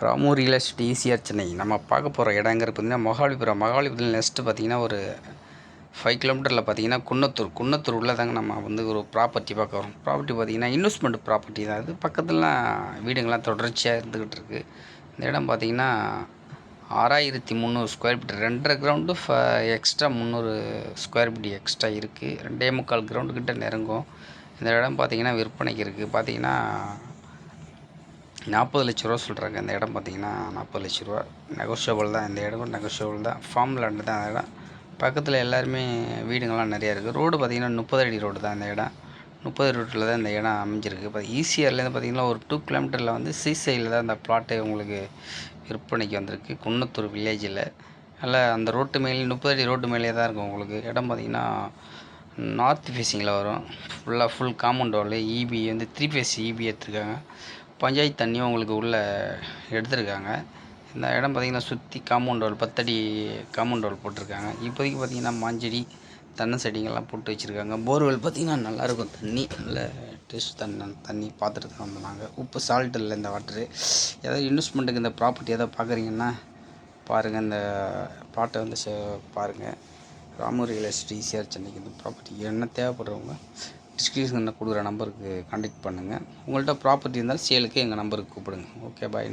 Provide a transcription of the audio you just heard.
ராமூர் real estate ECR Chennai. நம்ம பார்க்க போகிற இடங்கிறது பார்த்திங்கன்னா மகாபலிபுரம் நெக்ஸ்ட்டு பார்த்திங்கன்னா ஒரு 5 கிலோமீட்டரில் பார்த்திங்கன்னா குன்னத்தூர் உள்ளே தாங்க நம்ம வந்து ஒரு ப்ராப்பர்ட்டி பார்க்க வரோம். ப்ராப்பர்ட்டி பார்த்திங்கன்னா இன்வெஸ்ட்மெண்ட் ப்ராப்பர்ட்டி தான். அது பக்கத்துலலாம் வீடுங்கள்லாம் தொடர்ச்சியாக இருந்துக்கிட்டு இருக்குது. இந்த இடம் பார்த்திங்கன்னா 6300 square feet, 2.5 ground extra 300 square feet extra இருக்குது. 2.25 கிரவுண்டு கிட்ட நெருங்கும். இந்த இடம் பார்த்திங்கன்னா விற்பனைக்கு இருக்குது. பார்த்திங்கன்னா 40 லட்ச ரூபா சொல்கிறாங்க. இந்த இடம் பார்த்திங்கன்னா 40 லட்ச ரூபா. நெகோஷியபிள் தான். இந்த இடமும் நெகோஷியபிள் தான். ஃபார்ம் லேண்டு தான் அந்த இடம். பக்கத்தில் எல்லாருமே வீடுங்கள்லாம் நிறையா இருக்குது. ரோடு பார்த்திங்கன்னா 30 அடி ரோடு தான் இந்த இடம். 30 ரோட்டில் தான் இந்த இடம் அமைஞ்சிருக்கு. இப்போ ஈசிஆர்லேருந்து பார்த்திங்கன்னா ஒரு 2 கிலோமீட்டரில் வந்து சைடில் தான் இந்த பிளாட்டு உங்களுக்கு விற்பனைக்கு வந்திருக்கு. குன்னத்தூர் வில்லேஜில். நல்லா அந்த ரோட்டு மேலே 30 அடி ரோட்டு மேலே தான் இருக்கும் உங்களுக்கு. இடம் பார்த்திங்கன்னா நார்த் ஃபேஸிங்கில் வரும். ஃபுல் காம்பவுண்ட் வால், இபி வந்து 3 ஃபேஸ் இபி எடுத்துருக்காங்க. பஞ்சாயத்து தண்ணியும் உங்களுக்கு உள்ளே எடுத்துருக்காங்க. இந்த இடம் பார்த்திங்கன்னா சுற்றி காம்பவுண்ட் வால் 10 அடி காம்பவுண்ட் வால் போட்டிருக்காங்க. இப்போதைக்கு பார்த்திங்கன்னா மாஞ்செடி தென்னை செடிங்கள்லாம் போட்டு வச்சுருக்காங்க. போர்வெல் பார்த்திங்கன்னா நல்லாயிருக்கும். தண்ணி நல்ல டேஸ்ட் தண்ணி பார்த்துட்டு தான் வந்தாங்க. உப்பு சால்ட் இல்லை இந்த வாட்டரு. ஏதாவது இன்வெஸ்ட்மெண்ட்டுக்கு இந்த ப்ராப்பர்ட்டி ஏதாவது பார்க்குறீங்கன்னா பாருங்கள். இந்த பிளாட்டை வந்து பாருங்கள். ராமூர் ரியல் எஸ்டேட் ஈசிஆர் சென்னைக்கு இந்த ப்ராப்பர்ட்டி என்ன தேவைப்படுறவங்க டிஸ்கிரிப்ஷனில் கொடுக்குற நம்பருக்கு கான்டாக்ட் பண்ணுங்கள். உங்கள்கிட்ட ப்ராப்பர்ட்டி இருந்தால் சேலுக்கு எங்கள் நம்பருக்கு கூப்பிடுங்க. ஓகே, பாய்.